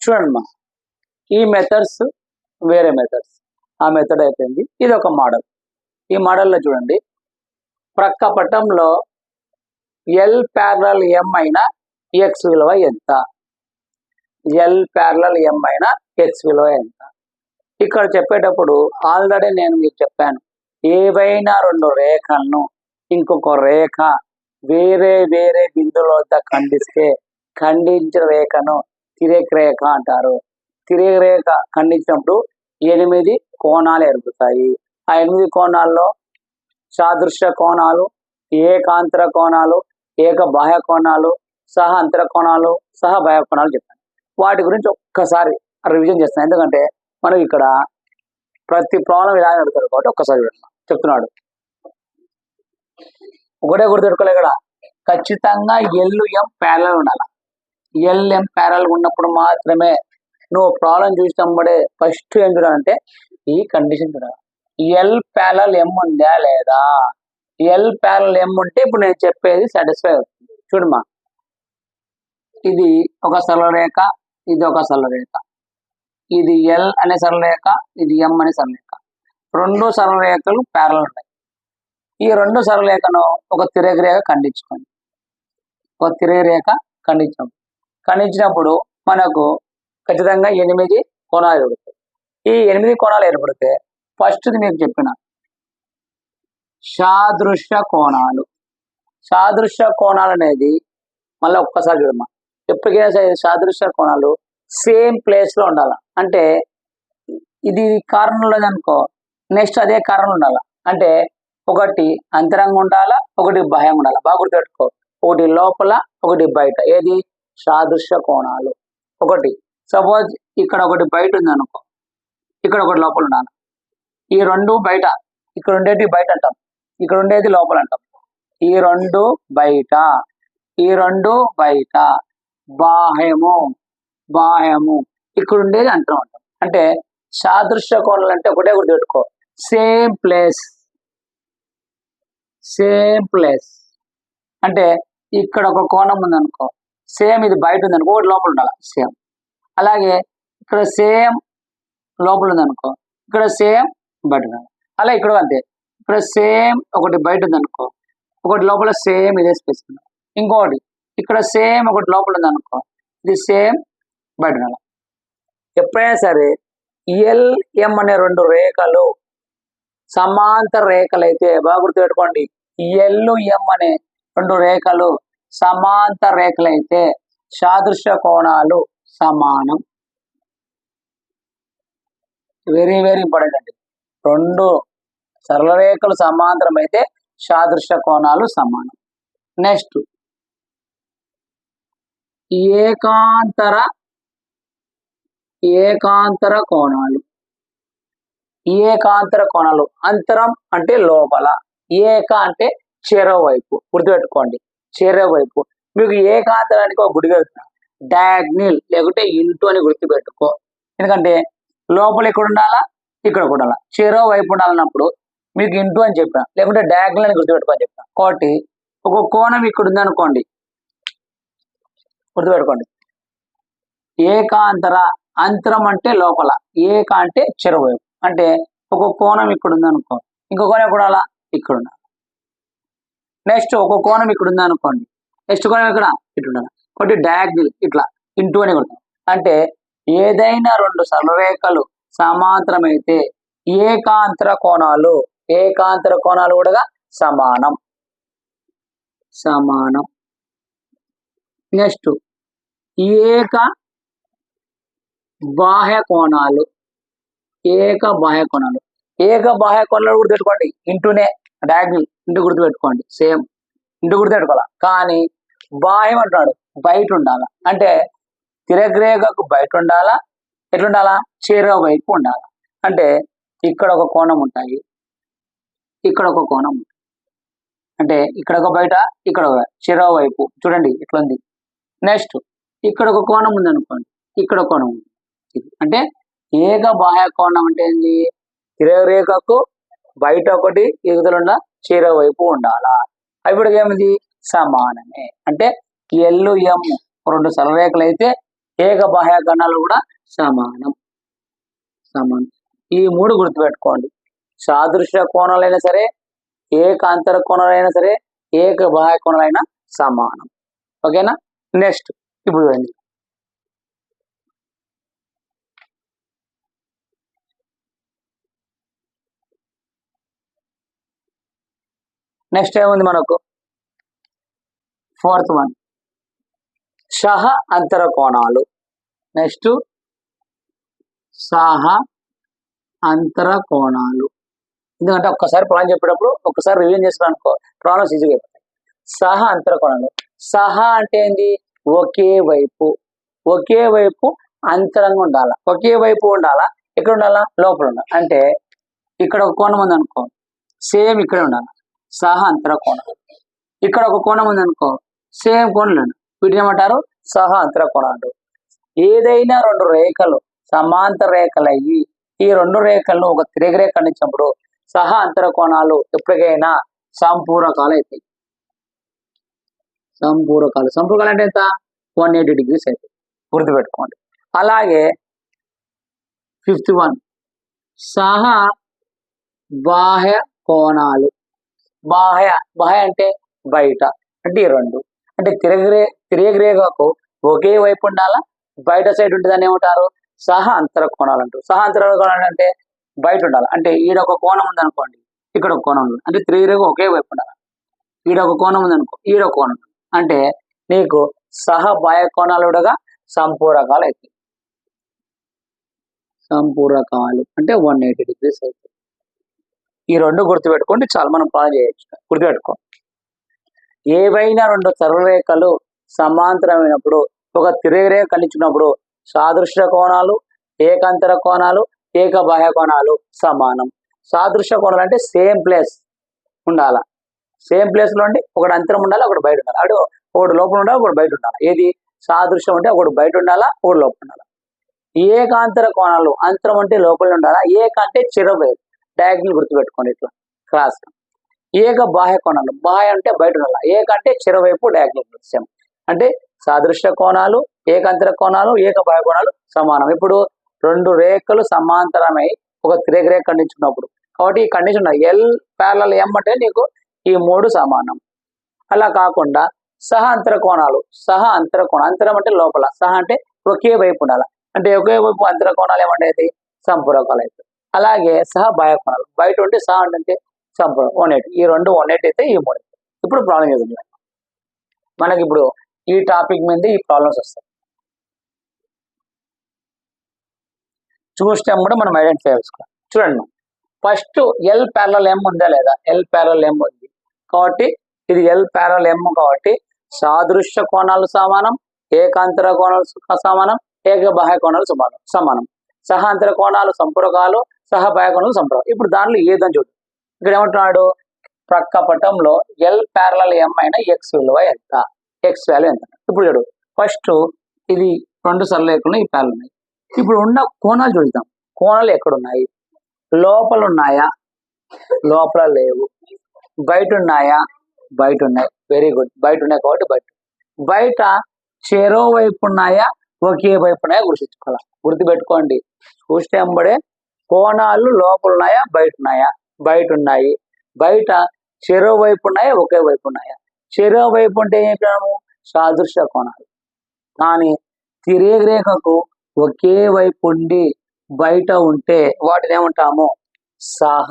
చూడండి మా ఈ మెథడ్స్ వేరే మెథడ్స్, ఆ మెథడ్ అయిపోయింది. ఇది ఒక మోడల్. ఈ మోడల్లో చూడండి, ప్రక్క పటంలో ఎల్ ప్యారలల్ ఎం అయిన ఎక్స్ విలువ ఎంత, ఎల్ ప్యారలల్ ఎం అయిన ఎక్స్ విలువ ఎంత. ఇక్కడ చెప్పేటప్పుడు ఆల్రెడీ నేను మీకు చెప్పాను, ఏవైనా రెండు రేఖలను ఇంకొక రేఖ వేరే వేరే బిందువుల వద్ద ఖండిస్తే ఖండించిన రేఖను తిరేక రేఖ అంటారు. తిరేక రేఖ ఖండించినప్పుడు 8 కోణాలు ఏర్పడతాయి. ఆ 8 కోణాల్లో సాదృశ్య కోణాలు, ఏకాంతర కోణాలు, ఏక బాహ్య కోణాలు, సహ అంతర కోణాలు, సహ బాహ్య కోణాలు చెప్పాను. వాటి గురించి ఒక్కసారి రివిజన్ చేస్తాను, ఎందుకంటే మనం ఇక్కడ ప్రతి ప్రాబ్లం ఇలా అడుగుతారు కాబట్టి ఒక్కసారి చెప్తున్నాడు. ఒకటే గుర్తుపెట్టుకోలే, ఇక్కడ ఖచ్చితంగా ఎల్ఎం ప్యారలల్ ఉండాలి. ఎల్ఎం ప్యారలల్ ఉన్నప్పుడు మాత్రమే నువ్వు ప్రాబ్లం చూసినప్పుడే ఫస్ట్ ఏం చూడాలంటే ఈ కండిషన్ చూడాలి, ఎల్ ప్యారలల్ ఎం ఉందా లేదా. ఎల్ ప్యారలల్ ఎం ఉంటే ఇప్పుడు నేను చెప్పేది సాటిస్ఫై అవుతుంది. చూడమ్మా, ఇది ఒక సరళరేఖ, ఇది ఒక సరళరేఖ, ఇది ఎల్ అనే సరళరేఖ, ఇది ఎం అనే సరళరేఖ. రెండు సరళరేఖలు ప్యారలల్ ఉన్నాయి. ఈ రెండు సరళరేఖను ఒక తిరేక రేఖ ఖండించుకోండి. ఒక తిరేక రేఖ ఖండించినప్పుడు మనకు ఖచ్చితంగా 8 కోణాలు ఏర్పడతాయి. ఈ 8 కోణాలు ఏర్పడితే ఫస్ట్ది మీకు చెప్పిన సాదృశ్య కోణాలు. సాదృశ్య కోణాలు అనేది మళ్ళీ ఒక్కసారి చూడమ్మా, ఎప్పటికైనా సరే సాదృశ్య కోణాలు సేమ్ ప్లేస్లో ఉండాలి. అంటే ఇది కారణం లేదనుకో, నెక్స్ట్ అదే కారణం ఉండాలి. అంటే ఒకటి అంతరంగా ఉండాలా, ఒకటి బాహ్యంగా ఉండాలి. బాగా గుర్తుపెట్టుకో, ఒకటి లోపల, ఒకటి బయట. ఏది సాదృశ్య కోణాలు. ఒకటి సపోజ్ ఇక్కడ ఒకటి బయట ఉంది అనుకో, ఇక్కడ ఒకటి లోపల ఉండాలి. ఈ రెండు బయట, ఇక్కడ ఉండేది బయట అంటాం, ఇక్కడ ఉండేది లోపల అంటాం. ఈ రెండు బయట, ఈ రెండు బయట, బాహ్యము బాహ్యము, ఇక్కడ ఉండేది అంతరం అంటాం. అంటే సాదృశ్య కోణాలు అంటే ఒకటే గుర్తుపెట్టుకో, సేమ్ ప్లేస్. సేమ్ ప్లేస్ అంటే ఇక్కడ ఒక కోణం ఉందనుకో, సేమ్ ఇది బయట ఉందనుకో, ఒకటి లోపల ఉండాలి సేమ్. అలాగే ఇక్కడ సేమ్ లోపల ఉందనుకో, ఇక్కడ సేమ్ బయట ఉండాలి. అలా ఇక్కడ అంతే, ఇక్కడ సేమ్ ఒకటి బయట ఉందనుకో, ఒకటి లోపల సేమ్ ఇదే స్పేస్ ఉండాలి. ఇంకోటి ఇక్కడ సేమ్ ఒకటి లోపల ఉందనుకో, ఇది సేమ్ బయట ఉండాలి. ఎప్పుడైనా సరే ఎల్ ఎం అనే రెండు రేఖలు సమాంతర రేఖలు అయితే బాగా గుర్తుపెట్టుకోండి, ఎల్ ఎం అనే రెండు రేఖలు సమాంతర రేఖలు అయితే సాదృశ్య కోణాలు సమానం. వెరీ వెరీ ఇంపార్టెంట్ అండి. రెండు సరళ రేఖలు సమాంతరం అయితే సాదృశ్య కోణాలు సమానం. నెక్స్ట్ ఏకాంతర కోణాలు. ఏకాంతర కోణాలు, అంతరం అంటే లోపల, ఏక అంటే చెరోవైపు. గుర్తుపెట్టుకోండి, చెరోవైపు. మీకు ఏకాంతరానికి ఒక గుడి వెళ్తున్నా, డయాగ్నల్ లేకుంటే ఇంటూ అని గుర్తుపెట్టుకో. ఎందుకంటే లోపల ఇక్కడ ఉండాలా, ఇక్కడ కూడా ఉండాలా, చెరోవైపు ఉండాలన్నప్పుడు మీకు ఇంటూ అని చెప్పిన, లేకుంటే డయాగ్నల్ అని గుర్తుపెట్టుకోని చెప్పిన. కాబట్టి ఒక కోణం ఇక్కడ ఉందనుకోండి, గుర్తుపెట్టుకోండి, ఏకాంతర. అంతరం అంటే లోపల, ఏక అంటే చెరోవైపు. అంటే ఒక కోణం ఇక్కడ ఉందనుకో, ఇంకో కోణం ఎక్కడ ఉండాలా, ఇక్కడ ఉండాలి. నెక్స్ట్ ఒక కోణం ఇక్కడ ఉందనుకోండి, నెక్స్ట్ కోణం ఇక్కడ ఇటు ఉండాలి. ఒకటి డయాగ్నల్ ఇట్లా ఇంటూ అని కొడతాం. అంటే ఏదైనా రెండు సరళరేఖలు సమాంతరం అయితే ఏకాంతర కోణాలు కూడా సమానం. నెక్స్ట్ ఏక బాహ్య కోణాలు. ఏక బాహ్య కోణాలు గుర్తుపెట్టుకోండి, ఇంటూనే, డయాగ్నల్ ఇంటూ గుర్తుపెట్టుకోండి, సేమ్ ఇంటూ గుర్తుపెట్టుకోవాలి. కానీ బాహ్యం అంటున్నాడు, బయట ఉండాలా. అంటే తిరగ్రేఖకు బయట ఉండాలా, ఎట్లుండాలా, చెరో వైపు ఉండాలా. అంటే ఇక్కడ ఒక కోణం ఉంటాయి, ఇక్కడ ఒక కోణం ఉంటుంది. అంటే ఇక్కడ ఒక బయట, ఇక్కడ ఒక చెరో వైపు. చూడండి ఇట్లుంది. నెక్స్ట్ ఇక్కడ ఒక కోణం ఉంది అనుకోండి, ఇక్కడ ఒక కోణం ఉంది. అంటే ఏక బాహ్య కోణం అంటే ఏంది, తిరగరేఖకు బయట ఒకటి, ఎగుదలుండ చెరో వైపు ఉండాలా. అప్పుడు ఏమిది, సమానమే. అంటే ఎల్ ఎం రెండు సరళరేఖలు అయితే ఏక బాహ్య కోణాలు కూడా సమానం. ఈ మూడు గుర్తుపెట్టుకోండి. సాదృశ్య కోణాలైనా సరే, ఏకాంతర కోణాలైనా సరే, ఏక బాహ్య కోణాలైనా సమానం. ఓకేనా? నెక్స్ట్ ఇప్పుడు చూడండి. నెక్స్ట్ ఏముంది మనకు? 4th వన్ సహ అంతర కోణాలు. నెక్స్ట్ సహ అంతర కోణాలు. ఎందుకంటే ఒక్కసారి ప్రాబ్లం చెప్పేటప్పుడు ఒక్కసారి రివిజన్ చేస్తాను అనుకో, ప్రాబ్లమ్స్ ఈజీగా అయిపోతాయి. సహ అంతర కోణాలు. సహ అంటే ఏంది? ఒకే వైపు అంతరంగా ఉండాలా. ఒకే వైపు ఉండాలా. ఎక్కడ ఉండాలా? లోపల ఉండాలి. అంటే ఇక్కడ ఒక కోణం ఉంది అనుకో, సేమ్ ఇక్కడ ఉండాలి. సహ అంతర కోణాలు. ఇక్కడ ఒక కోణం ఉంది అనుకో, సేమ్ కోణం. వీటిని ఏమంటారు? సహ అంతర కోణాలు. ఏదైనా రెండు రేఖలు సమాంతర రేఖలు అయ్యి ఈ రెండు రేఖలను ఒక తిరగరేఖ ఖండించినప్పుడు సహ అంతర కోణాలు ఎప్పటికైనా సంపూరకాలు అవుతాయి. సంపూరకాలు అంటే ఎంత? 180 degrees అవుతాయి. గుర్తుపెట్టుకోండి. అలాగే 5th వన్ సహ బాహ్య కోణాలు. బాహ్య అంటే బయట. అంటే ఈ రెండు అంటే తిరగరేఖకు ఒకే వైపు ఉండాలా, బయట సైడ్ ఉంటుందని ఏమంటారు? సహ అంతర కోణాలు అంటారు. సహ అంతర కోణాలు అంటే బయట ఉండాలి. అంటే ఈడొక కోణం ఉంది అనుకోండి, ఇక్కడ ఒక కోణం ఉంది అంటే తిరగరేఖ ఒకే వైపు ఉండాలి. ఈడొక కోణం ఉంది అనుకో, ఈడొక కోణం అంటే నీకు సహ బాహ్య కోణాలు కూడా సంపూరకాలు అవుతాయి. సంపూరకాలు అంటే 180 degrees అవుతాయి. ఈ రెండు గుర్తుపెట్టుకోండి, చాలా మనం ప్లాన్ చేయొచ్చు. గుర్తుపెట్టుకో. ఏవైనా రెండు సరళరేఖలు సమాంతరమైనప్పుడు ఒక తిరగరేఖ ఖండించినప్పుడు సాదృశ్య కోణాలు, ఏకాంతర కోణాలు, ఏక బాహ్య కోణాలు సమానం. సాదృశ్య కోణాలు అంటే సేమ్ ప్లేస్ ఉండాలా. సేమ్ ప్లేస్ లో ఉండి ఒకటి అంతరం ఉండాలి, ఒకటి బయట ఉండాలి. అటు ఒకటి లోపల ఉండాలి, ఒకటి బయట ఉండాలి. ఏది? సాదృశ్యం అంటే ఒకటి బయట ఉండాలా, ఒకటి లోపల ఉండాలి. ఏకాంతర కోణాలు, అంతరం అంటే లోపల ఉండాలా. ఏక అంటే చిరవైపు, డయాగ్నల్ గుర్తుపెట్టుకోండి ఇట్లా క్రాస్. ఏక బాహ్య కోణాలు, బాహ్య అంటే బయట ఉండాలి, ఏక అంటే చిరవైపు, డయాగ్నల్ దృశ్యం. అంటే సాదృశ్య కోణాలు, ఏకాంతర కోణాలు, ఏక బాహ్య కోణాలు సమానం. ఇప్పుడు రెండు రేఖలు సమాంతరమై ఒక తిరగరేఖ ఖండించుకున్నప్పుడు కాబట్టి ఈ కండిషన్ ఎల్ ప్యారలల్ ఎం అంటే నీకు ఈ మూడు సమానం. అలా కాకుండా సహ అంతర కోణాలు, అంతరం అంటే లోపల, సహ అంటే ఒకే వైపు ఉండాలి. అంటే ఒకే వైపు అంతర కోణాలు ఏమంటే సంపూరకాలు అవుతాయి. అలాగే సహ బాహ్య కోణాలు, బయట ఉంటే సహ అంటే సంపూర్ణం 180. ఈ రెండు 180 అయితే ఈ మూడు. ఇప్పుడు ప్రాబ్లం చేద్దాం. మనకి ఇప్పుడు ఈ టాపిక్ మీద ఈ ప్రాబ్లమ్స్ వస్తాయి. చూస్తే కూడా మనం ఐడెంటిఫై చేసుకోవాలి. చూడండి, ఫస్ట్ ఎల్ ప్యారలల్ ఎం ఉందా లేదా? ఎల్ ప్యారలల్ ఎం ఉంది కాబట్టి ఇది ఎల్ ప్యారలల్ ఎం కాబట్టి సాదృశ్య కోణాలు సమానం, ఏకాంతర కోణాలు సమానం, ఏక బాహ్య కోణాలు సమానం. సహాంతర కోణాలు సంపూరకాలు, సహ బాహ్య కోణాలు సంపూరకాలు. ఇప్పుడు దానిలో ఏదని చూడు. ఇక్కడ ఏమంటున్నాడు? ప్రక్క పటంలో ఎల్ ప్యారలల్ ఎం అయిన ఎక్స్ విలువ ఎంత? ఎక్స్ వాల్యూ ఎంత? ఇప్పుడు చూడు, ఫస్ట్ ఇది రెండు సరళరేఖలు ఈ ప్యారలల్ ఉన్నాయి. ఇప్పుడు ఉన్న కోణాలు చూద్దాం. కోణాలు ఎక్కడున్నాయి? లోపల ఉన్నాయా? లోపల లేవు. బయట ఉన్నాయా? బయట ఉన్నాయి. వెరీ గుడ్, బయట ఉన్నాయి కాబట్టి బయట చెరో వైపు ఉన్నాయా, ఒకే వైపు ఉన్నాయా గుర్తించుకోవాలి. గుర్తుపెట్టుకోండి, చూస్తే ఎంబడే కోణాలు లోపల ఉన్నాయా, బయట ఉన్నాయా? బయట ఉన్నాయి. బయట చెరో వైపు ఉన్నాయా, ఒకే వైపు ఉన్నాయా? చెరో వైపు అంటే ఏం చెప్పాము? సాదృశ్య కోణాలు. కానీ తిరగరేఖకు ఒకే వైపు ఉండి బయట ఉంటే వాటిని ఏమంటాము? సహ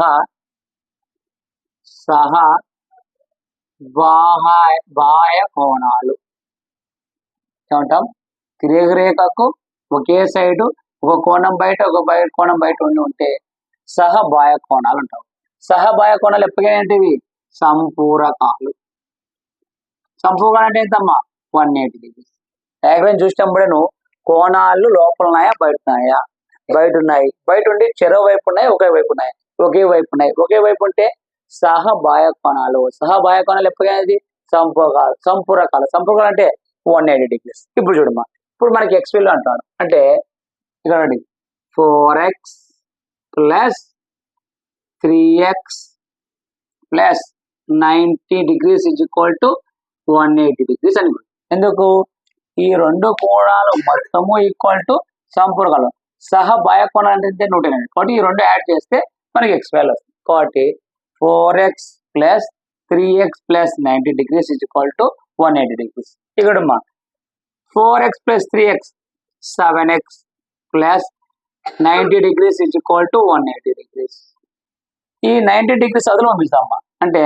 బాహ్య కోణాలు ఏమంటాం? తిరగరేఖకు ఒకే సైడు ఒక కోణం బయట, ఒక కోణం బయట ఉంటే సహ బాహ్య కోణాలు అంటాం. సహ బాహ్య కోణాలు ఎప్పటికైనా ఏంటివి? సంపూరకాలు. సంపూరకాలు అంటే ఎంతమ్మా? 180 degrees. డయాగ్రామ్ చూసినప్పుడే నువ్వు కోణాలు లోపల ఉన్నాయా, బయట ఉన్నాయా? బయట ఉన్నాయి. బయట ఉండి చెరో వైపు ఉన్నాయి, ఒకే వైపు ఉన్నాయి, ఒకే వైపు ఉన్నాయి. ఒకే వైపు ఉంటే సహ బాహ్య కోణాలు. సహ బాహ్య కోణాలు ఎప్పటికైనా సంపూరకాలు అంటే 180 degrees. ఇప్పుడు చూడమ్మా, ఇప్పుడు మనకి ఎక్స్ విలువ అంటాడు. అంటే ఇక్కడ 4x plus 3x plus 90 degrees is equal to 180 degrees అని. ఎందుకు? ఈ రెండు కోణాలు మొత్తము ఈక్వల్ టు సంపూర్ణకాలం సహ బాహ్య కోణాలు అంటే 180. కాబట్టి ఈ రెండు యాడ్ చేస్తే మనకి ఎక్స్ వాల్యూ వస్తుంది. కాబట్టి 4x plus 3x plus 90 degrees is equal to 180 degrees. ఇక్కడ మా 4x plus 3x 7x plus 90 degrees is equal to 180 degrees. ఈ 90 degrees అదులో పంపిస్తామా అంటే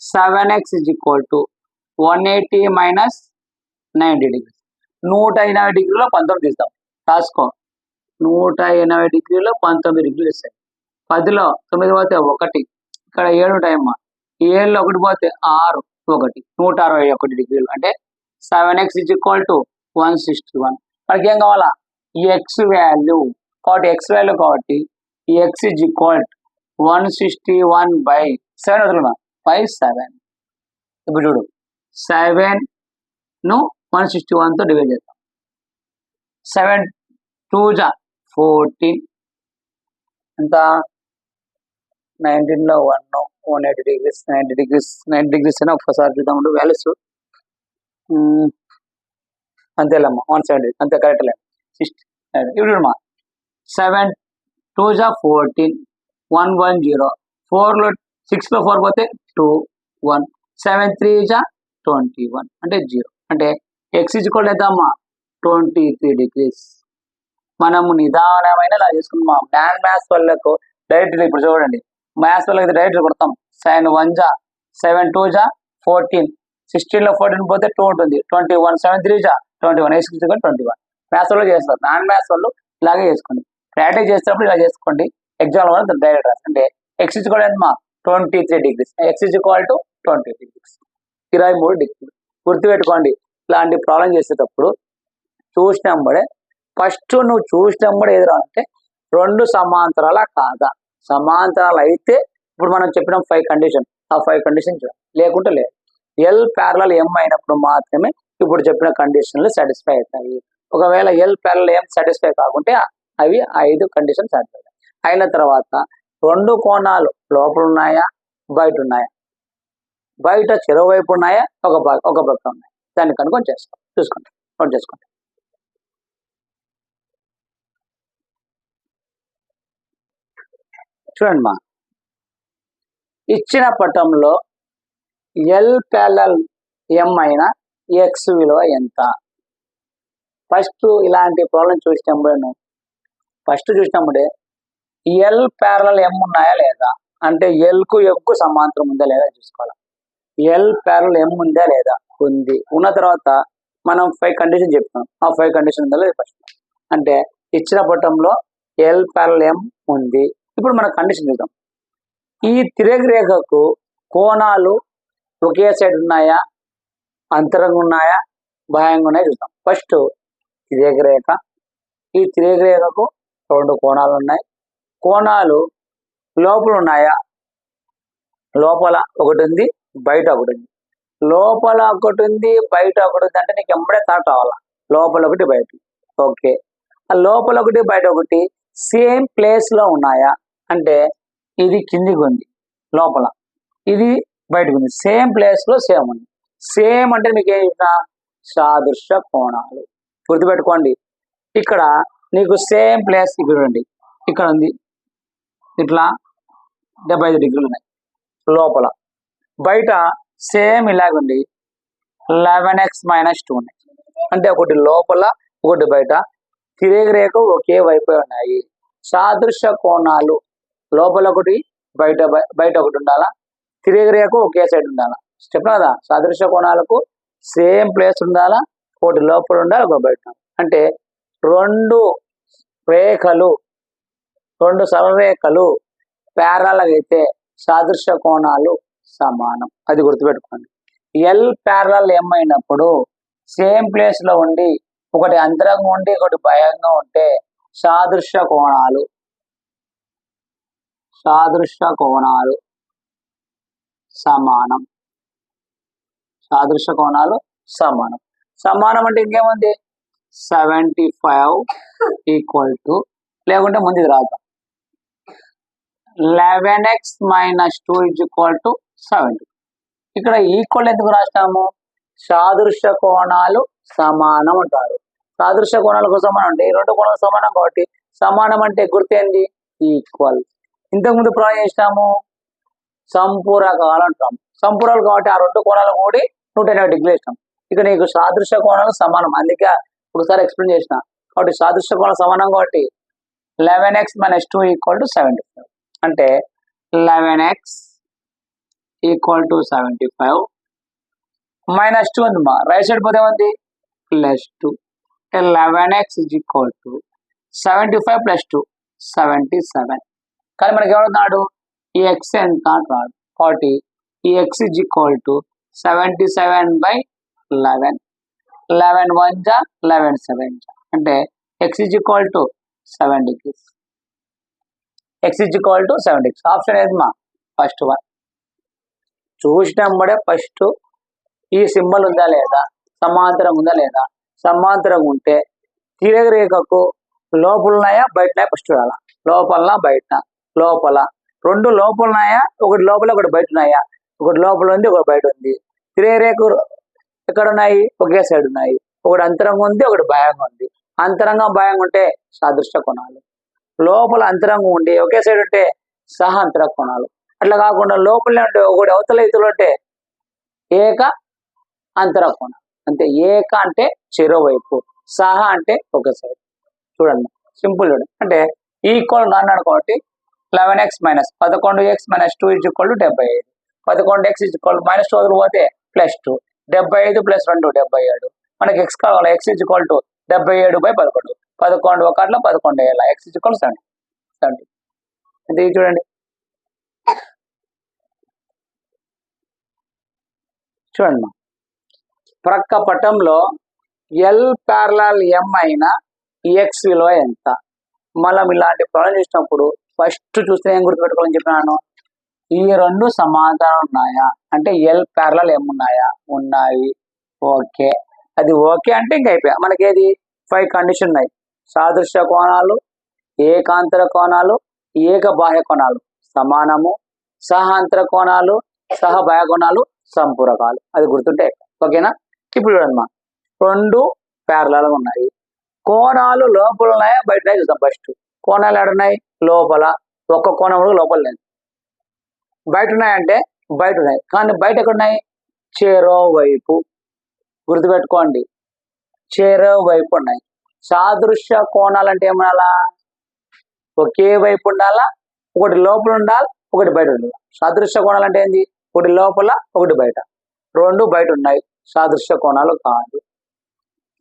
7x is equal to 180 minus 90 degrees. 180 డిగ్రీలో 19 తీస్తాం. రాసుకో. 180 డిగ్రీలో 19 డిగ్రీలు ఇస్తాయి. 10లో 9 పోతే 1, ఇక్కడ 7 ఉంటాయమ్మా. 7లో 1 పోతే 6, 1, 161 డిగ్రీలు. అంటే 7x is equal to 161. మనకి ఏం కావాలా? X value. కాబట్టి ఎక్స్ వాల్యూ కాబట్టి X is equal to 161 by 7 వదులున్నా by 7. ఇప్పుడు చూడు 7ను 161తో డివైడ్ చేద్దాం. 7 2 జా 14 ఎంత 19లో 1 180 degrees 90 degrees అయినా ఒకసారి చూద్దాం వాల్యూస్ అంతేలేమ్మా 170 అంతే కరెక్ట్ లేదు 60. ఇప్పుడు మా 7 2 జా 14 110 4లో 6లో 4 పోతే 2 1 7 3 జా 21 అంటే 0. అంటే ఎక్స్ ఈజ్ ఈక్వల్ ఎంత అమ్మా 23 degrees. మనము నిదానమైన ఇలా చేసుకున్నాం. మ్యాథ్స్ వాళ్ళకు డైరెక్ట్ ఇప్పుడు చూడండి మ్యాథ్స్ వాళ్ళకి డైరెక్ట్ కొడతాం. 7 1 జా 7 2 జా 14 16లో 14 పోతే 2 ఉంటుంది 21 7 3 జా 21 8 6 21. మ్యాథ్స్ వాళ్ళు చేస్తారు. నాన్ మ్యాథ్స్ వాళ్ళు ఇలాగే చేసుకోండి. ప్రాక్టీస్ చేసేటప్పుడు ఇలా చేసుకోండి. ఎగ్జామ్ వల్ల డైరెక్ట్ రాసి అంటే ఎక్స్ ఈజ్ ఈక్వల్ ఎంత 23 degrees. X is equal to 20 degrees 23 degrees. గుర్తుపెట్టుకోండి. ఇలాంటి ప్రాబ్లం చేసేటప్పుడు చూసినప్పుడే ఫస్ట్ నువ్వు చూసినప్పుడు ఏది రాలంటే 2 సమాంతరాల కాదా. సమాంతరాలు అయితే ఇప్పుడు మనం చెప్పిన 5 కండిషన్ ఆ 5 కండిషన్ చూడాలి. లేకుంటే లేదు. ఎల్ ప్యారలల్ ఎం అయినప్పుడు మాత్రమే ఇప్పుడు చెప్పిన కండిషన్లు సాటిస్ఫై అవుతాయి. ఒకవేళ ఎల్ ప్యారలల్ ఎం సాటిస్ఫై కాకుంటే అవి 5 కండిషన్ సాటిస్ఫై అయిన తర్వాత 2 కోణాలు లోపల ఉన్నాయా బయట ఉన్నాయా, బయట చెరువు వైపు ఉన్నాయా ఒక పక్క ఉన్నాయి. దాన్ని కనుక్కొని చేస్తాం. చూసుకుంటాం నోట్ చేసుకుంటాం. చూడండి మా ఇచ్చిన పటంలో ఎల్ ప్యారలల్ ఎం అయిన ఎక్స్ విలువ ఎంత. ఫస్ట్ ఇలాంటి ప్రాబ్లం చూసినప్పుడే ఎల్ ప్యారలల్ ఎం ఉన్నాయా లేదా అంటే ఎల్కు ఎగ్గు సమాంతరం ఉందా లేదా చూసుకోవాలి. ఎల్ ప్యారలల్ ఎం ఉందా లేదా ఉంది. ఉన్న తర్వాత మనం 5 కండిషన్ చెప్తాం. ఆ 5 కండిషన్ ఉందా లేదా ఫస్ట్ అంటే ఇచ్చిన పటంలో ఎల్ ప్యారలల్ ఎం ఉంది. ఇప్పుడు మన కండిషన్ చూద్దాం. ఈ తిరగరేఖకు కోణాలు ఒకే సైడ్ ఉన్నాయా, అంతరంగా ఉన్నాయా, బాహ్యంగా ఉన్నాయా చూద్దాం. ఫస్ట్ తిరగరేఖ. ఈ తిరగరేఖకు 2 కోణాలు ఉన్నాయి. కోణాలు లోపల ఉన్నాయా, లోపల ఒకటి ఉంది బయట ఒకటి ఉంది. లోపల ఒకటి ఉంది బయట ఒకటి ఉంది అంటే నీకు ఎంబడే థాట్ రావాలా లోపల ఒకటి బయట. ఓకే ఆ లోపల ఒకటి బయట ఒకటి సేమ్ ప్లేస్ లో ఉన్నాయా అంటే ఇది కిందికి ఉంది లోపల, ఇది బయటకు ఉంది. సేమ్ ప్లేస్ లో సేమ్ ఉంది. సేమ్ అంటే మీకు ఏం చెప్పిన సాదృశ్య కోణాలు. గుర్తుపెట్టుకోండి. ఇక్కడ నీకు సేమ్ ప్లేస్ ఇక్కడ ఉంది, ఇక్కడ ఉంది ఇట్లా 75 డిగ్రీలు ఉన్నాయి లోపల. బయట సేమ్ ఇలాగుండి 11x - 2 ఉన్నాయి. అంటే ఒకటి లోపల ఒకటి బయట తిరగరేఖ ఒకే వైపు ఉన్నాయి. సాదృశ్య కోణాలు లోపల ఒకటి బయట ఒకటి ఉండాలా, తిరగరేఖ ఒకే సైడ్ ఉండాలా. చెప్పిన కదా సాదృశ్య కోణాలకు సేమ్ ప్లేస్ ఉండాలా, ఒకటి లోపల ఉండాలి ఒకటి బయట. అంటే 2 రేఖలు 2 సరళరేఖలు ప్యారలల్ అయితే సాదృశ్య కోణాలు సమానం. అది గుర్తుపెట్టుకోండి. ఎల్ ప్యారలల్ ఎం అయినప్పుడు సేమ్ ప్లేస్ లో ఉండి ఒకటి అంతరంగా ఉండి ఒకటి బాహ్యంగా ఉంటే సాదృశ్య కోణాలు సమానం. సాదృశ్య కోణాలు సమానం. సమానం అంటే ఇంకేముంది 75 = లేకుంటే ముందుకు రాద్దాం 11x - 2 = 70. ఇక్కడ ఈక్వల్ ఎందుకు రాస్తాము? సాదృశ్య కోణాలు సమానం అంటారు. సాదృశ్య కోణాలకు సమానం అంటే ఈ రెండు కోణాలు సమానం కాబట్టి సమానం అంటే గుర్తేంది ఈక్వల్. ఇంతకుముందు ప్రొవైడ్ చేసినాము సంపూరకాలు అంటాం. సంపూరాలు కాబట్టి ఆ రెండు కోణాలు కూడి 180 డిగ్రీలు వేసినాం. ఇక నీకు సాదృశ్య కోణాలు సమానం, అందుకే ఒకసారి ఎక్స్ప్లెయిన్ చేసిన. కాబట్టి సాదృశ్య కోణాలు సమానం కాబట్టి 11x - 2 = 75. అంటే 11x = 75 -2 ఉందమ్మా, రైట్ సైడ్ పోతే ఉంది +2. 11x = 75 + 2 77. కానీ మనకి ఎవరున్నాడు ఈ ఎక్స్ ఎంత అంటున్నాడు కాబట్టి ఈ x = 77/11. 11 1 = 11 7 అంటే x = 7 degrees. x = 7 degrees. Option ఏదమ్మా ఫస్ట్ వన్. చూసినప్పుడే ఫస్ట్ ఈ సింబల్ ఉందా లేదా, సమాంతరం ఉందా లేదా. సమాంతరం ఉంటే తిరగ రేఖకు లోపల ఉన్నాయా బయట ఉన్నాయా ఫస్ట్ చూడాల. లోపల బయట, లోపల రెండు లోపల ఉన్నాయా, ఒకటి లోపల ఒకటి బయట ఉన్నాయా, ఒకటి లోపల ఉంది ఒకటి బయట ఉంది. తిరగ రేఖ ఎక్కడ ఉన్నాయి ఒకే సైడ్ ఉన్నాయి, ఒకటి అంతరంగా ఉంది ఒకటి బాహ్యంగా ఉంది. అంతరంగా బాహ్యంగా ఉంటే సాదృశ్య కోణాలు, లోపల అంతరంగా ఉండి ఒకే సైడ్ ఉంటే సహ అంతర కోణాలు. అట్లా కాకుండా లోపలనే ఉంటే ఒకటి అవతల ఇతరులు ఉంటే ఏక అంతర కోణం. అంతే. ఏక అంటే చెరోవైపు, సహ అంటే ఒక సైడ్. చూడండి సింపుల్ చూడండి. అంటే ఈక్వల్ అన్నాడు కాబట్టి 11x - 11x - 2 = 75. 11x -2 వదిలిపోతే +2, 75 + 2 77. మనకి x కావాలి, x = 77/11. 11 ఒకట్ల 11 వేయాలి, x = 70. అంటే ఇది చూడండి. చూడండి ప్రక్క పటంలో L ప్యారలల్ M అయిన x విలువ ఎంత. మనం ఇలాంటి ప్రాబ్లం చేసినప్పుడు ఫస్ట్ చూస్తే ఏం గుర్తుపెట్టుకోవాలని చెప్పినాను, ఈ రెండు సమాంతరాలు ఉన్నాయా అంటే L ప్యారలల్ M ఉన్నాయా, ఉన్నాయి. ఓకే, అది ఓకే అంటే ఇంక అయిపోయా. మనకేది 5 కండిషన్ ఉన్నాయి. సాదృశ్య కోణాలు, ఏకాంతర కోణాలు, ఏక బాహ్య కోణాలు సమానము, సహాంతర కోణాలు, సహ బాహ్య కోణాలు, సంపూరకాలు. అది గుర్తుంటే ఓకేనా. ఇప్పుడు చూడమ్మా, రెండు ప్యారలల్ ఉన్నాయి. కోణాలు లోపల ఉన్నాయా బయట ఉన్నాయా చూద్దాం. ఫస్ట్ కోణాలు ఎక్కడున్నాయి లోపల, ఒక్క కోణం లోపల లేదు. బయట ఉన్నాయంటే బయట ఉన్నాయి, కానీ బయట ఎక్కడున్నాయి చెరో వైపు. గుర్తుపెట్టుకోండి, చెరో వైపు ఉన్నాయి. సాదృశ్య కోణాలు అంటే ఏమనాలా, ఒకే వైపు ఉండాలా, ఒకటి లోపల ఉండాలి ఒకటి బయట ఉండాలి. సాదృశ్య కోణాలు అంటే ఏంది, ఒకటి లోపల ఒకటి బయట, రెండు బయట ఉన్నాయి, సాదృశ్య కోణాలు కాదు.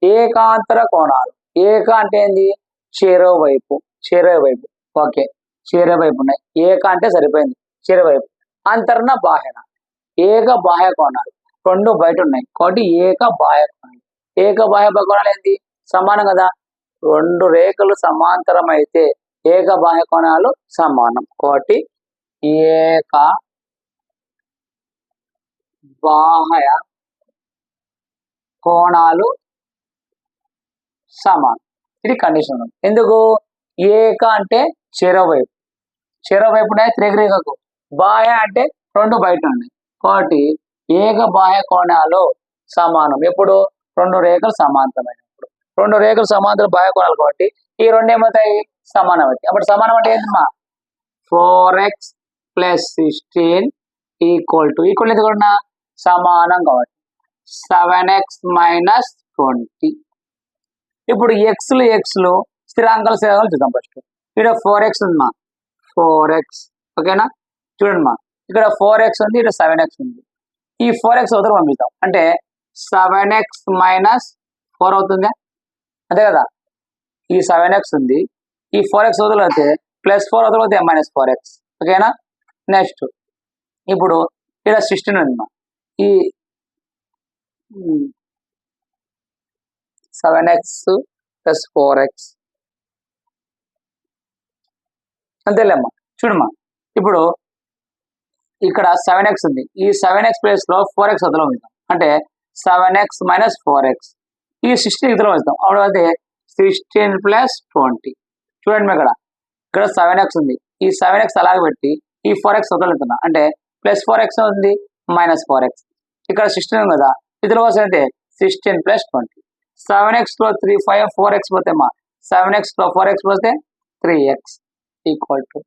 ఏకాంతర కోణాలు, ఏక అంటే ఏంది చెరోవైపు, చెరోవైపు. ఓకే, చెరోవైపు ఉన్నాయి. ఏక అంటే సరిపోయింది, చెరోవైపు. అంతర్న బాహ్యన, ఏక బాహ్య కోణాలు రెండు బయట ఉన్నాయి కాబట్టి ఏక బాహ్య కోణాలు. ఏక బాహ్య కోణాలు ఏంది సమానం కదా, రెండు రేఖలు సమాంతరం అయితే ఏక బాహ్య కోణాలు సమానం కాబట్టి ఏక బాహ్య కోణాలు సమానం. ఇది కండిషన్. ఎందుకు, ఏక అంటే చెరోవైపు, చెరోవైపు ఉన్నాయి త్రిరేఖకు. బాహ్య అంటే రెండు బయట ఉన్నాయి కాబట్టి ఏక బాహ్య కోణాలు సమానం. ఎప్పుడు రెండు రేఖలు సమాంతరమైనప్పుడు. రెండు రేఖలు సమాంతర బాహ్య కోణాలు కాబట్టి ఈ రెండు ఏమవుతాయి సమానం అవుతాయి. అప్పుడు సమానం అంటే ఏంటమ్మా 4x + 16 = ఈక్వల్ ఎందుకున్నా సమానం కాబట్టి 7x - 20. ఇప్పుడు ఎక్స్లు స్థిరాంకాలు చూద్దాం. ఫస్ట్ ఇక్కడ 4x ఉందమ్మా, 4x ఓకేనా. చూడండి ఇక్కడ 4x ఉంది, ఇక్కడ 7x ఉంది. ఈ 4x అవతల పంపిస్తాం అంటే 7x - 4 అవుతుందా, అంతే కదా. ఈ 7x ఉంది, ఈ 4x అవతల అయితే +4 అవతల అయితే -4x ఓకేనా. నెక్స్ట్ ఇప్పుడు ఇక్కడ 16 ఉందమ్మా, ఈ 7x + 4x అంతేలేమ్మా. చూడమ్మా ఇప్పుడు ఇక్కడ 7x ఉంది, ఈ 7x ప్లేస్ లో 4x అదలో వెళ్తాం అంటే 7x - 4x. ఈ 16 ఇదిలో వెళ్తాం అప్పుడు అయితే 16 + 20. చూడండి ఇక్కడ 7x ఉంది, ఈ 7x అలాగే పెట్టి ఈ 4x అదలో వెళ్తున్నా అంటే +4x ఉంది -4x. ఇక్కడ 16 ఉంది కదా, ఇదిలో వస్తే 16 + 20 7x లో 3 5 4x పోతే మా 7x లో 4x పోతే 3x ఈక్వల్ టు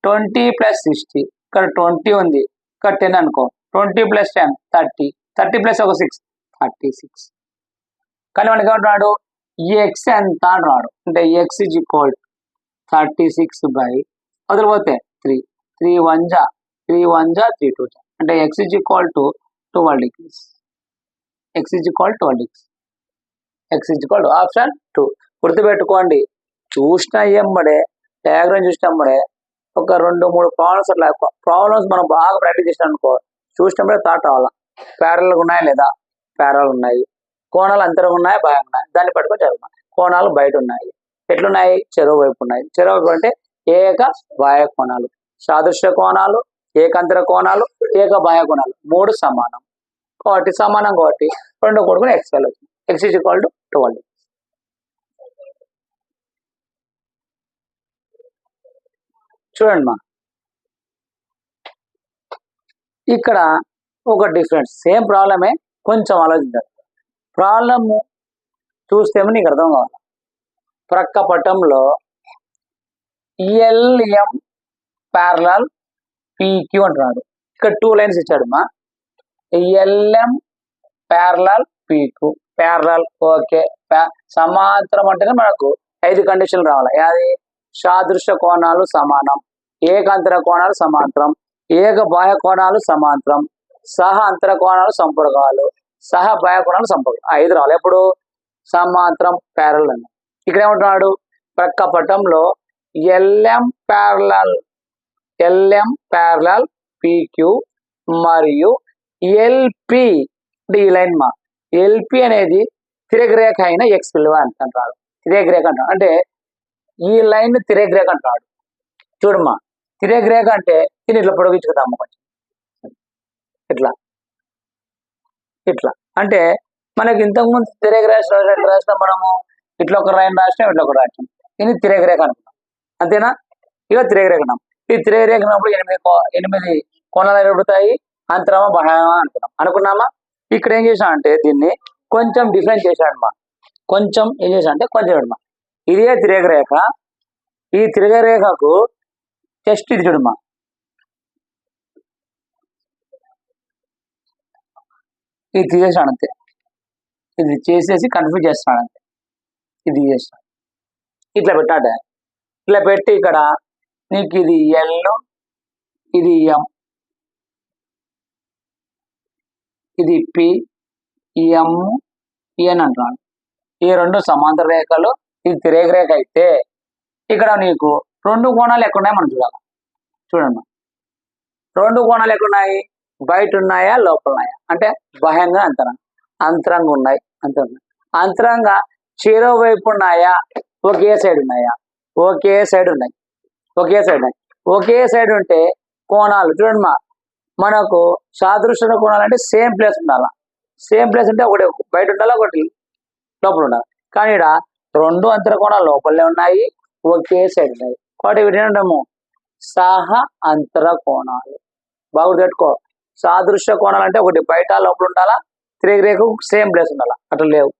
20 ప్లస్ 60 ఇక్కడ 20 ఉంది ఇక్కడ 10 అనుకో 20 ప్లస్ 10 30 30 ప్లస్ ఒక 6 36 కానీ మనకి ఏమంటున్నాడు ఎక్స్ ఎంత అంటున్నాడు అంటే ఎక్స్ ఇజ్ ఈక్వల్ 36 బై వదిలిపోతే 3 3 1 జా 3 1 జా 3 2 జా అంటే X is equal to 12 degrees X is equal 12 degrees X is equal option 2 గుర్తుపెట్టుకోండి చూసిన ఎంబడే డయాగ్రామ్ చూసినప్పుడే ఒక 2-3 ప్రాబ్లమ్స్ అట్లా ప్రాబ్లమ్స్ మనం బాగా ప్రాక్టీస్ చేసినాం అనుకో చూసినప్పుడే థాట్ రావాలా ప్యారల్ ఉన్నాయా లేదా ప్యారల్ ఉన్నాయి కోణాలు అంతరం ఉన్నాయా బాగా ఉన్నాయి దాన్ని పట్టుకొని చదువుతాం కోణాలు బయట ఉన్నాయి ఎట్లున్నాయి చెరువు వైపు ఉన్నాయి చెరువు వైపు అంటే ఏక బాహ్య కోణాలు సాదృశ్య కోణాలు ఏకాంతర కోణాలు ఏక బాహ్య కోణాలు 3 సమానం కాబట్టి సమానం కాబట్టి 2 కొడుకుని ఎక్స్ వాల్యూ వచ్చింది ఎక్స్ ఈజ్ ఈక్వల్ టు 12 చూడండి మా ఇక్కడ ఒక డిఫరెన్స్ సేమ్ ప్రాబ్లమే కొంచెం ఆలోచించాలి ప్రాబ్లమ్ చూస్తేమో నీకు అర్థం కావాలి ప్రక్క పటంలో ఎల్ఎం ప్యారలల్ పీక్యూ అంటున్నాడు ఇక్కడ 2 లైన్స్ ఇచ్చాడు మా LM parallel PQ parallel okay సమాంతరం అంటేనే మనకు 5 కండిషన్లు రావాలి అది సాదృశ్య కోణాలు సమానం ఏకాంతర కోణాలు సమాంతరం ఏక బాహ్య కోణాలు సమాంతరం సహ అంతర కోణాలు సంపర్కాలు సహ బాహ్య కోణాలు సంపర్కాలు 5 రావాలి ఎప్పుడు సమాంతరం ప్యారలల్ అని ఇక్కడ ఏమంటున్నాడు ప్రక్క పటంలో ఎల్ఎం ప్యారలల్ పీక్యూ మరియు ఎల్పి అంటే ఈ లైన్ మా ఎల్పి అనేది తిరగరేఖ అయిన ఎక్స్ విలువ అంటాడు తిరగరేఖ అంటాడు అంటే ఈ లైన్ తిరగరేఖ అంటాడు చూడమ్మా తిరగరేఖ అంటే దీన్ని ఇట్లా పొడిగించుకుందాము కొంచెం ఇట్లా ఇట్లా అంటే మనకి ఇంతకుముందు తిరగరేఖ రాసినాం మనము ఇట్లా ఒక లైన్ రాసినాం ఇట్లా ఒక రాసినాం ఇది తిరగరేఖ అనుకున్నాం అంతేనా ఇక తిరగరేఖనం ఈ తిరగరేఖనప్పుడు 8 కోణాలు ఏర్పడతాయి అంతరమా బాహ్యమా అనుకున్నామా ఇక్కడ ఏం చేసా అంటే దీన్ని కొంచెం డిఫరెన్స్ చేశాడు మా కొంచెం ఏం చేసా అంటే కొంచెం చూడమా ఇదే తిరగరేఖ ఈ తిరగరేఖకు జస్ట్ ఇది చూడమా ఇది తీసేసాడు అంతే ఇది చేసేసి కన్ఫ్యూజ్ చేస్తున్నాడు అంతే ఇది చేస్తాడు ఇట్లా పెట్టాడు ఇట్లా పెట్టి ఇక్కడ నీకు ఇది ఎల్ ఇది ఎం ఇది పి ఎం ఎన్ అంటున్నాడు ఈ 2 సమాంతర రేఖలు ఇది తిరగరేఖ అయితే ఇక్కడ నీకు 2 కోణాలు ఎక్కడున్నాయి మనం చూడాలి చూడండి 2 కోణాలు ఎక్కడున్నాయి బయట ఉన్నాయా లోపల ఉన్నాయా అంటే బాహ్యంగా అంతరంగా ఉన్నాయి అంతరంగా చెరో వైపు ఉన్నాయా ఒకే సైడ్ ఉన్నాయా ఒకే సైడ్ ఉన్నాయి ఒకే సైడ్ ఉంటే కోణాలు చూడండి మా మనకు సాదృశ్య కోణాలు అంటే సేమ్ ప్లేస్ ఉండాలి సేమ్ ప్లేస్ అంటే ఒకటి బయట ఉండాలి ఒకటి లోపల ఉండాలి కానీ ఇక్కడ 2 అంతర కోణాలు లోపలనే ఉన్నాయి ఒకే సైడ్ ఉన్నాయి కాబట్టి వీటి ఏంటము సహ అంతర కోణాలు బాగా పెట్టుకో సాదృశ్య కోణాలు అంటే ఒకటి బయట లోపల ఉండాలా తిరగరేఖకు సేమ్ ప్లేస్ ఉండాలా అట్లా లేవు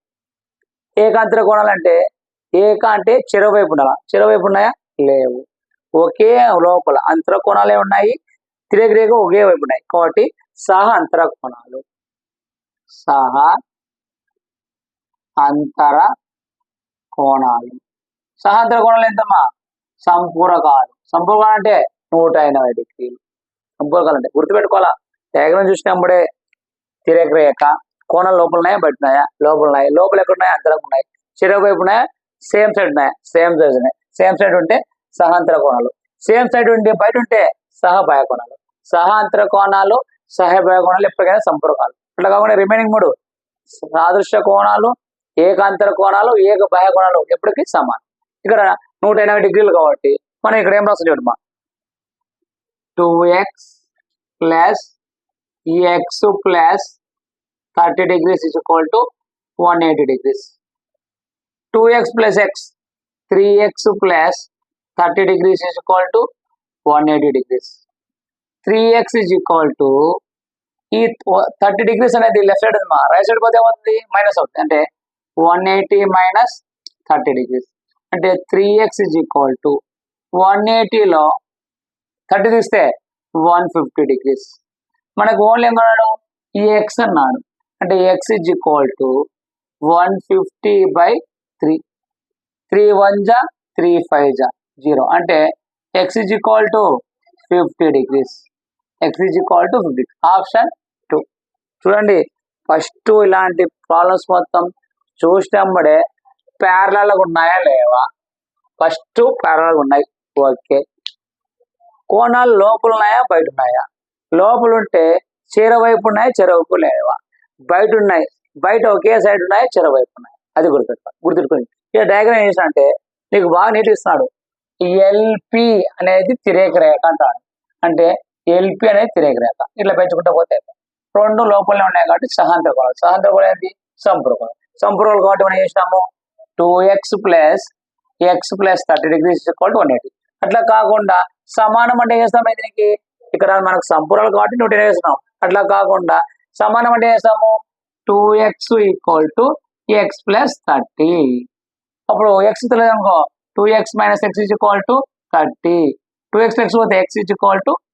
ఏకాంతర కోణాలు అంటే ఏక అంటే చెరువైపు ఉండాలా చెరువైపు ఉన్నాయా లేవు ఒకే లోపల అంతర కోణాలే ఉన్నాయి తిరగరేఖ ఒకే వైపు ఉన్నాయి కాబట్టి సహ అంతర కోణాలు సహ అంతర కోణాలు సహాంతర కోణాలు ఎంతమ్మా సంపూరకాలు అంటే 180 డిగ్రీలు సంపూరకాలు అంటే గుర్తుపెట్టుకోవాలా డయాగ్రామ్ చూసినప్పుడే తిరగరేఖ కోణాలు లోపల ఉన్నాయా బయట ఉన్నాయా లోపల ఉన్నాయి లోపల ఎక్కడ ఉన్నాయి అంతరం ఉన్నాయి చెరువు వైపు ఉన్నాయా సేమ్ సైడ్ ఉన్నాయి సేమ్ సైజ్ ఉన్నాయి సేమ్ సైడ్ ఉంటే సహాంతర కోణాలు సేమ్ సైడ్ ఉంటే బయట ఉంటే సహబాహ్య కోణాలు సహాంతర కోణాలు సహబాహ్య కోణాలు ఎప్పటికైనా సంపూరకాలు అట్లా కాకుండా రిమైనింగ్ 3 సాదృశ్య కోణాలు ఏకాంతర కోణాలు ఏక బాహ్య కోణాలు ఎప్పటికీ సమానం ఇక్కడ 180 డిగ్రీలు కాబట్టి మనం ఇక్కడ ఏం రాస్తాం చూడమ్మా 2x plus X plus 30 degrees is equal to 180 degrees 2x plus x 3x plus 30 degrees is equal to 180 degrees 3x is equal to ఈ 30 degrees అనేది లెఫ్ట్ సైడ్ ఉందమ్మా రైట్ సైడ్ పోతే ఏమవుతుంది మైనస్ అవుతుంది అంటే 180 మైనస్ 30 degrees అంటే 3x is equal to 180లో 30 తీస్తే 150 degrees. మనకు ఓన్లీ ఏమన్నాడు ఈ ఎక్స్ అన్నాడు అంటే ఎక్స్ is equal to 150/3 3 1 జా 3 5 జా 0 అంటే X is equal to 50 degrees. X is equal to 50. Option 2. చూడండి ఫస్ట్ ఇలాంటి ప్రాబ్లమ్స్ మొత్తం చూసినప్పుడే ప్యారలల్ ఉన్నాయా లేవా, ఫస్ట్ ప్యారలల్ ఉన్నాయి ఓకే. కోణాలు లోపల ఉన్నాయా బయట ఉన్నాయా, లోపల ఉంటే చెరవైపు ఉన్నాయా చెరవైపు లేవా, బయట ఉన్నాయి బయట ఒకే సైడ్ ఉన్నాయా చెరవైపు ఉన్నాయి, అది గుర్తుపెట్టుకోండి. ఇక డయాగ్రామ్ ఏం చేసిన అంటే నీకు బాగా నీట్ ఇస్తున్నాడు. ఎల్పి అనేది తిరేక రేఖ అంటాడు. అంటే ఎల్పి అనేది తిరేక రేఖ. ఇట్లా పెంచుకుంటూ పోతే రెండు లోపలనే ఉన్నాయి కాబట్టి సహాంతర కోణాలు. సహాంతర కోణం ఏంటి సంపూర్ణ కోణం. సంపూర్ణ కాబట్టి మనం చేసినాము 2x + 30 degrees = 180. అట్లా కాకుండా సమానం అంటే చేస్తాం దీనికి, ఇక్కడ మనకు సంపూర్ణాలు కాబట్టి 180 వేస్తున్నాం. అట్లా కాకుండా సమానం అంటే చేస్తాము 2x = x + 30. అప్పుడు ఎక్స్ తెలియదు అనుకో 2x - x = 30. 2x పోతే x =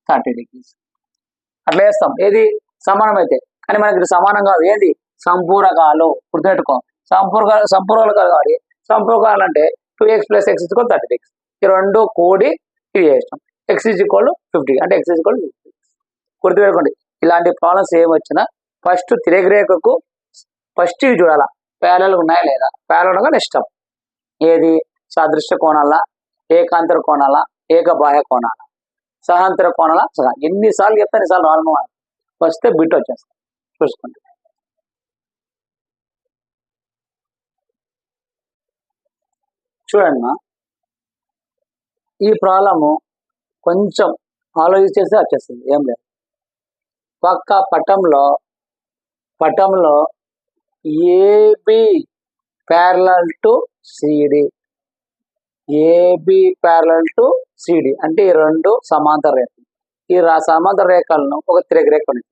30 degrees. అట్లా వేస్తాం ఏది సమానం అయితే. కానీ మనకి ఇది సమానం కాదు, ఏంది సంపూరకాలు. గుర్తుపెట్టుకో సంపూరకాలు కాబట్టి సంపూరకాలు అంటే 2x + x = 30 degrees. ఈ రెండు కూడి ఇది చేస్తాం x = 50 అంటే x = 50. గుర్తుపెట్టుకోండి ఇలాంటి ప్రాబ్లమ్స్ ఏమి వచ్చినా ఫస్ట్ తిరగరేఖకు ఫస్ట్ ఇవి చూడాలా ప్యారలల్ ఉన్నాయా లేదా. ప్యారలల్ గా నెక్స్ట్ ఏది సాదృశ్య కోణాల, ఏకాంతర కోణాల, ఏక బాహ్య కోణాల, సహాంతర కోణాల. ఎన్నిసార్లు చెప్తే ఎన్నిసార్లు రాను వస్తే బిట్ వచ్చేస్తాం. చూసుకోండి చూడండి ఈ ప్రాబ్లము కొంచెం ఆలోచించేస్తే వచ్చేస్తుంది, ఏం లేదు. పక్క పటంలో A B parallel to C D, A B parallel to C D అంటే ఈ రెండు సమాంతర రేఖలు. ఈ సమాంతర రేఖలను ఒక తిరగరేఖ ఉంటుంది.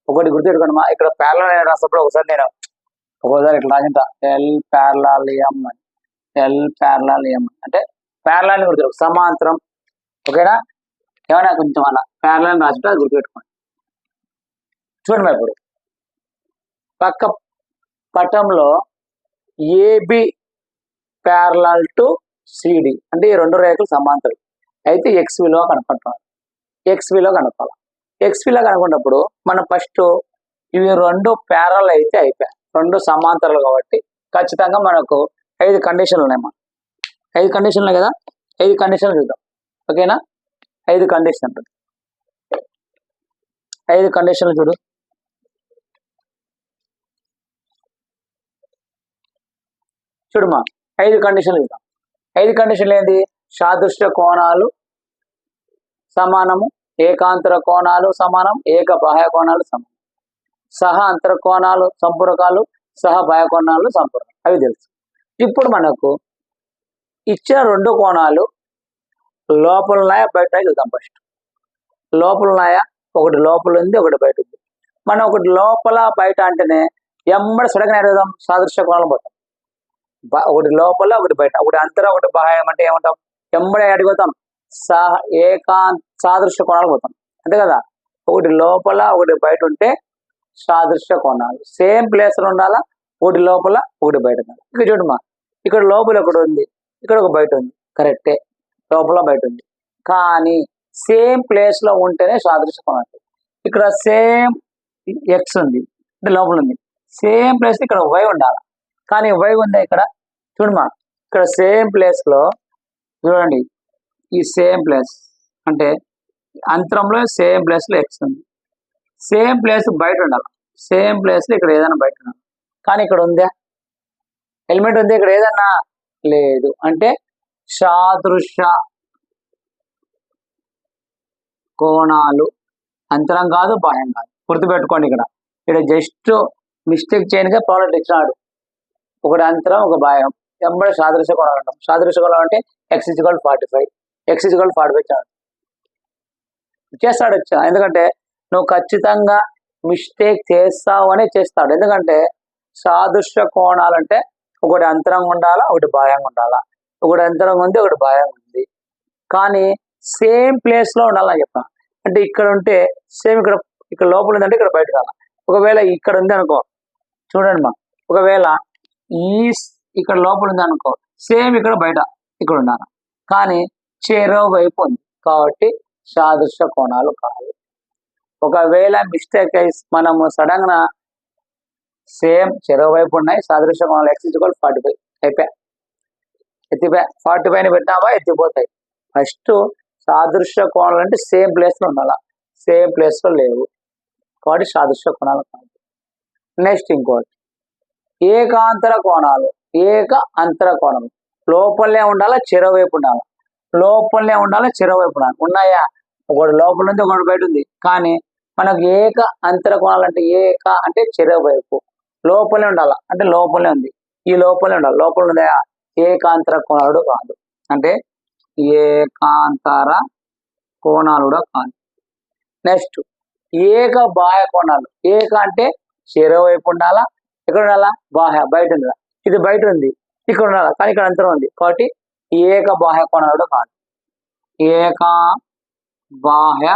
ఒకటి గుర్తుపెట్టుకోండి, ఇక్కడ ప్యారలల్ అని రాసినప్పుడు ఒకసారి ఇట్లా రాసింట ఎల్ ప్యారలల్ ఎం అని, ఎల్ ప్యారలల్ ఎం అంటే ప్యారలల్ ని గుర్తుపెట్టుకో సమాంతరం. ఓకేనా, ఏమైనా కొంచెం అలా ప్యారలల్ రాసినట్టు అది గుర్తుపెట్టుకోండి. చూడండి ఇప్పుడు పక్క పటంలో ఏబి ప్యారలల్ టు సిడి అంటే ఈ రెండు రేఖలు సమాంతరం అయితే ఎక్స్ విలువ కనుక్కుంటాం. ఎక్స్ విలువ కనుక్కున్నప్పుడు మనం ఫస్ట్ ఇవి రెండు ప్యారలల్ అయితే అయిపోయాయి, రెండు సమాంతరాలు కాబట్టి ఖచ్చితంగా మనకు 5 కండిషన్లు ఉన్నాయి. 5 కండిషన్లు కదా, 5 కండిషన్లు చూద్దాం. ఓకేనా, 5 కండిషన్లు. 5 కండిషన్లు చూడు. చూడమా 5 కండిషన్లు చూద్దాం. 5 కండిషన్లు ఏంటి? సాదృశ్య కోణాలు సమానము, ఏకాంతర కోణాలు సమానం, ఏక బాహ్య కోణాలు సమానం, సహ అంతర కోణాలు సంపూరకాలు, సహ బాహ్య కోణాలు సంపూరకాలు. అవి తెలుసు. ఇప్పుడు మనకు ఇచ్చిన రెండు కోణాలు లోపల ఉన్నాయా బయట చూద్దాం. ఫస్ట్ లోపల ఉన్నాయా, ఒకటి లోపల ఉంది ఒకటి బయట ఉంది. మనం ఒకటి లోపల బయట అంటేనే ఎమ్మడి సడగన అడుగుదాం సాదృశ్య కోణాలు పోతాం. ఒకటి లోపల ఒకటి బయట, ఒకటి అంతరం ఒకటి బాహ్యం అంటే ఏమంటాం ఎమ్మడే అడుగుతాం సాదృశ్య కోణాలు పోతాం అంతే కదా. ఒకటి లోపల ఒకటి బయట ఉంటే సాదృశ్య కోణాలు సేమ్ ప్లేస్ లో ఉండాలా, ఒకటి లోపల ఒకటి బయట ఉండాలి. ఇక్కడ చూడమ్మా, ఇక్కడ లోపల ఒకటి ఉంది, ఇక్కడ ఒక బయట ఉంది, కరెక్టే లోపల బయట ఉంది. కానీ సేమ్ ప్లేస్ లో ఉంటేనే సాదృశ్య కోణాలు. ఇక్కడ సేమ్ ఎక్స్ ఉంది అంటే లోపల ఉంది, సేమ్ ప్లేస్ ఇక్కడ వై ఉండాలి. కానీ వై ఉందా ఇక్కడ చూడమ్మా, ఇక్కడ సేమ్ ప్లేస్ లో చూడండి, ఈ సేమ్ ప్లేస్ అంటే అంతరంలో సేమ్ ప్లేస్ లో ఎక్స్ ఉంది, సేమ్ ప్లేస్ బయట ఉండాలి, సేమ్ ప్లేస్ లో ఇక్కడ ఏదైనా బయట ఉండాలి. కానీ ఇక్కడ ఉందా ఎలిమెంట్ ఉంది, ఇక్కడ ఏదన్నా లేదు అంటే సాదృశ్య కోణాలు అంతరం కాదు బాహ్యం కాదు. గుర్తుపెట్టుకోండి ఇక్కడ జస్ట్ మిస్టేక్ చేయనిగా ప్రాబ్లం ఇచ్చినాడు. ఒకటి అంతరం ఒక బాహ్యం ఎంబడి సాదృశ్య కోణాలు అంటాం. సాదృశ్య కోణాలు అంటే x = 45, x = 45 చేస్తాడు. ఎందుకంటే నువ్వు ఖచ్చితంగా మిస్టేక్ చేస్తావు అనే చేస్తాడు. ఎందుకంటే సాదృశ్య కోణాలు అంటే ఒకటి అంతరంగా ఉండాలా, ఒకటి బాహ్యంగా ఉండాలా. ఒకటి అంతరంగా ఉంది, ఒకటి బాహ్యంగా ఉంది. కానీ సేమ్ ప్లేస్ లో ఉండాలని చెప్పాను. అంటే ఇక్కడ ఉంటే సేమ్ ఇక్కడ ఇక్కడ లోపల ఉందంటే ఇక్కడ బయట రావాలి. ఒకవేళ ఇక్కడ ఉంది అనుకో, చూడండి మా, ఒకవేళ ఈ ఇక్కడ లోపల ఉంది అనుకో, సేమ్ ఇక్కడ బయట ఇక్కడ ఉండాలి. కానీ చెరో వైపు ఉంది కాబట్టి సాదృశ్య కోణాలు కాదు. ఒకవేళ మిస్టేక్ అయి మనము సడన్ గా సేమ్ చెరో వైపు ఉన్నాయి సాదృశ్య కోణాలు x = 45 అయిపోయా, ఎత్తిపోయా. 45 పెట్టామా ఎత్తిపోతాయి. ఫస్ట్ సాదృశ్య కోణాలు అంటే సేమ్ ప్లేస్ లో ఉండాలా, సేమ్ ప్లేస్ లో లేవు కాబట్టి సాదృశ్య కోణాలు కాదు. నెక్స్ట్ ఇంకోటి ఏకాంతర కోణాలు. ఏక అంతర కోణం లోపలనే ఉండాలా, చెరవైపు ఉండాలా, లోపలనే ఉండాలా, చెరవైపు ఉండాలి. ఉన్నాయా? ఒకటి లోపల ఉంది, ఒకటి బయట ఉంది. కానీ మనకు ఏక అంతర కోణాలు అంటే ఏక అంటే చెరవైపు, లోపలే ఉండాలా అంటే లోపలే ఉంది, ఈ లోపలే ఉండాలి. లోపల ఉన్నాయా? ఏకాంతర కోణాలు కాదు. అంటే ఏకాంతర కోణాలు కాదు. నెక్స్ట్ ఏక బాహ్య కోణాలు. ఏక అంటే చెరవైపు ఉండాలా, ఎక్కడ ఉండాలా? బాహ్య, బయట ఉండాలా. ఇది బయట ఉంది, ఇక్కడ ఉండాలా, కానీ ఇక్కడ అంతరం ఉంది కాబట్టి ఏక బాహ్య కోణాలు కాదు. ఏక బాహ్య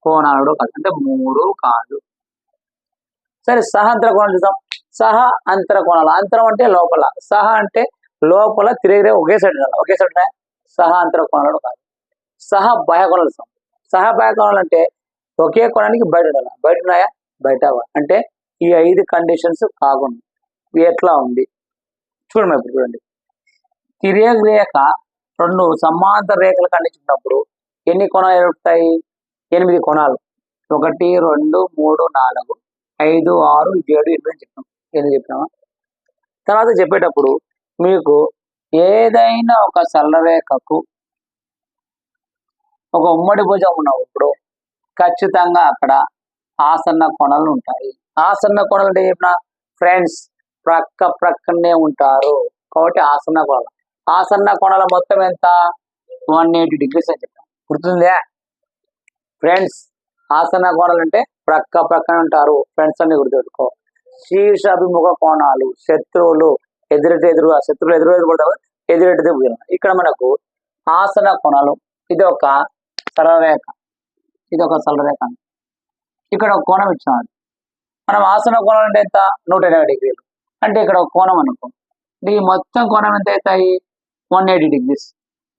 కోణాలు కాదు అంటే 3 కాదు. సరే సహ అంతర కోణాలు చూద్దాం. సహ అంతర కోణాలు. అంతరం అంటే లోపల, సహ అంటే లోపల తిరిగి ఒకే సైడ్ ఉండాలి. ఒకే సైడ్ ఉన్నాయా? సహ అంతర కోణాలు కాదు. సహ బాహ్య కోణాలు. సహ బాహ్య కోణాలు అంటే ఒకే కోణానికి బయట ఉండాలి. బయట ఉన్నాయా? బయట. అంటే ఈ 5 కండిషన్స్ కాకుండా ఎట్లా ఉంది చూడండి. ఇప్పుడు చూడండి, తిరిగే రేఖ 2 సమాంతర రేఖలు ఖండించినప్పుడు ఎన్ని కోణాలు ఏర్పడతాయి? 8 కోణాలు. 1 2 3 4 5 6 7 8 చెప్పాం. ఎందుకు చెప్పినామా? తర్వాత చెప్పేటప్పుడు మీకు ఏదైనా ఒక సరళరేఖకు ఒక ఉమ్మడి భుజం ఉన్నప్పుడు ఖచ్చితంగా అక్కడ ఆసన్న కోణాలు ఉంటాయి. ఆసన్న కోణాలు అంటే చెప్పిన ఫ్రెండ్స్ ప్రక్కనే ఉంటారు కాబట్టి ఆసన్న కోణాలు. ఆసన్న కోణాల మొత్తం ఎంత? 180 degrees అని చెప్పాం. గుర్తుందా ఫ్రెండ్స్? ఆసన్న కోణాలు అంటే ప్రక్కనే ఉంటారు ఫ్రెండ్స్ అని గుర్తుపెట్టుకో. శీర్ష అభిముఖ కోణాలు, శత్రువులు ఎదురెదురు పడతారు, ఎదురెటు. ఇక్కడ మనకు ఆసన కోణాలు. ఇది ఒక సరళరేఖ, ఇది ఒక సరళరేఖ. ఇక్కడ ఒక కోణం ఇచ్చినాడు. మనం ఆసన కోణం అంటే ఎంత? 180 degrees. అంటే ఇక్కడ ఒక కోణం అనుకో, ఈ మొత్తం కోణం ఎంత అవుతాయి? 180 degrees.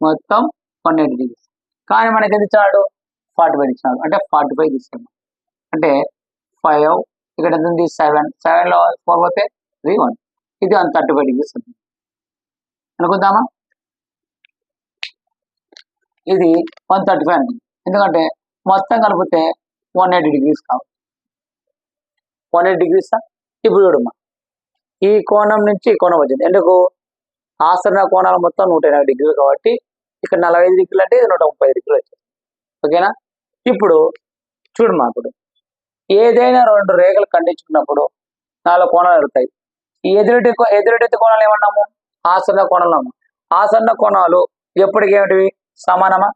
మొత్తం 180 degrees. కానీ మనకి ఎంత ఇచ్చాడు? 45 ఇచ్చినాడు. అంటే 45 తీసుకున్నాం. అంటే 5 ఇక్కడ ఎంత ఉంది? 7. 7లో 4 పోతే 3 1. ఇది 135 degrees ఉంది అనుకుందామా? ఇది 135 అనుకుంది. ఎందుకంటే మొత్తం కలిపితే 180 degrees కావాలి. 180 degrees. ఇప్పుడు చూడమ్మా, ఈ కోణం నుంచి ఈ కోణం వచ్చింది. ఎందుకు? ఆసన కోణాలు మొత్తం 180 degrees కాబట్టి ఇక్కడ 45 degrees అంటే 130 degrees వచ్చింది. ఓకేనా? ఇప్పుడు చూడమ్మా, ఇప్పుడు ఏదైనా 2 రేఖలు ఖండించుకున్నప్పుడు 4 కోణాలు ఎదుగుతాయి. ఈ ఎదురెట్టి కోణాలు ఏమన్నాము? ఆసన్న కోణాలు అన్నాము. ఆసన్న కోణాలు ఎప్పటికి ఏమిటివి? సమానమా?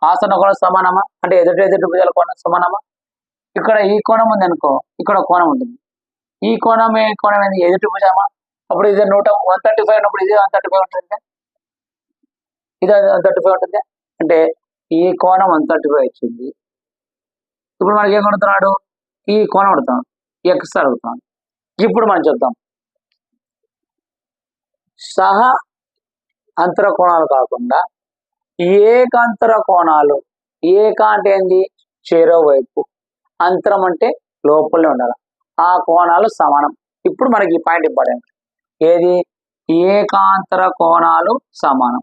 ఆసన్న కోణం సమానమా? అంటే ఎదుటి భుజాల కోణం సమానమా? ఇక్కడ ఈ కోణం ఉంది అనుకో, ఇక్కడ కోణం ఉంటుంది. ఈ కోణం ఏంది? ఎదుటి భుజమా? అప్పుడు ఇది 135 ఉన్నప్పుడు ఇది 135 ఉంటుంది, ఇది 135 ఉంటుంది. అంటే ఈ కోణం 135 వచ్చింది. ఇప్పుడు మనకి ఏం కొడుతున్నాడు? ఈ కోణం కొడుతున్నాడు, ఎక్స్ అడుగుతున్నాడు. ఇప్పుడు మనం చెప్తాం సహ అంతర కోణాలు కాకుండా ఏకాంతర కోణాలు. ఏక అంటే ఏంది? చెరో వైపు. అంతరం అంటే లోపలే ఉండాలి. ఆ కోణాలు సమానం. ఇప్పుడు మనకి ఈ పాయింట్ ఇంపార్టెంట్. ఏది? ఏకాంతర కోణాలు సమానం.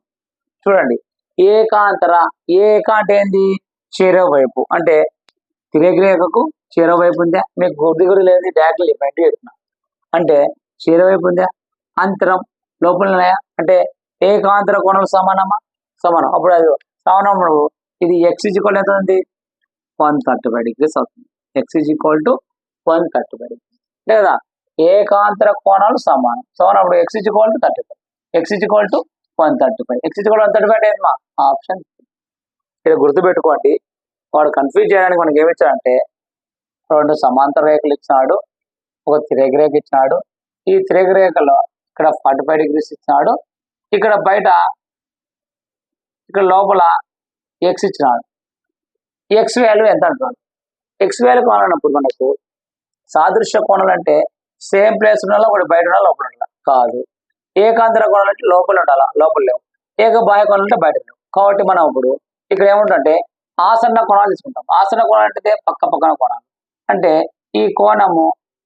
చూడండి, ఏకాంతర. ఏక అంటే ఏంది? చెరో వైపు. అంటే తిరగరేఖకు చెరో వైపు ఉందా? మీకు గుడ్డి లేదు, డైరెక్ట్ డిపెండ్ చేస్తున్నా. అంటే చెరో వైపు ఉందా? అంతరం లోపల ఉన్నాయా? అంటే ఏకాంతర కోణాలు సమానమా? సమానం. అప్పుడు అది సమానం. ఇది x ఎంత ఉంది? 135 degrees అవుతుంది. x = 135 degrees లేదా ఏకాంతర కోణాలు సమానం. అప్పుడు x = 35, x = 135. x = 135 అంటే ఏంటమ్మా? ఆప్షన్. ఇక్కడ గుర్తుపెట్టుకోండి, వాడు కన్ఫ్యూజ్ చేయడానికి మనకి ఏమి ఇచ్చాడంటే 2 సమాంతర రేఖలు ఇచ్చాడు, ఒక తిరగరేఖ ఇచ్చినాడు. ఈ తిరగరేఖలో ఇక్కడ 45 degrees ఇచ్చినాడు. ఇక్కడ బయట ఇక్కడ లోపల ఎక్స్ ఇచ్చినాడు. ఎక్స్ వాల్యూ ఎంత అంటున్నాడు? ఎక్స్ వాల్యూ కావాలన్నప్పుడు మనకు సాదృశ్య కోణాలు అంటే సేమ్ ప్లేస్ ఉండాలా, ఒకటి బయట ఉండాలా, లోపల ఉండాలా? కాదు. ఏకాంతర కోణాలు అంటే లోపల ఉండాలా, లోపల లేవు. ఏక బాహ్య కోణాలు అంటే బయట లేవు. కాబట్టి మనం ఇప్పుడు ఇక్కడ ఏముంటుంటే ఆసన్న కోణాలు తీసుకుంటాం. ఆసన్న కోణాలు అంటే పక్క పక్కన కోణాలు. అంటే ఈ కోణము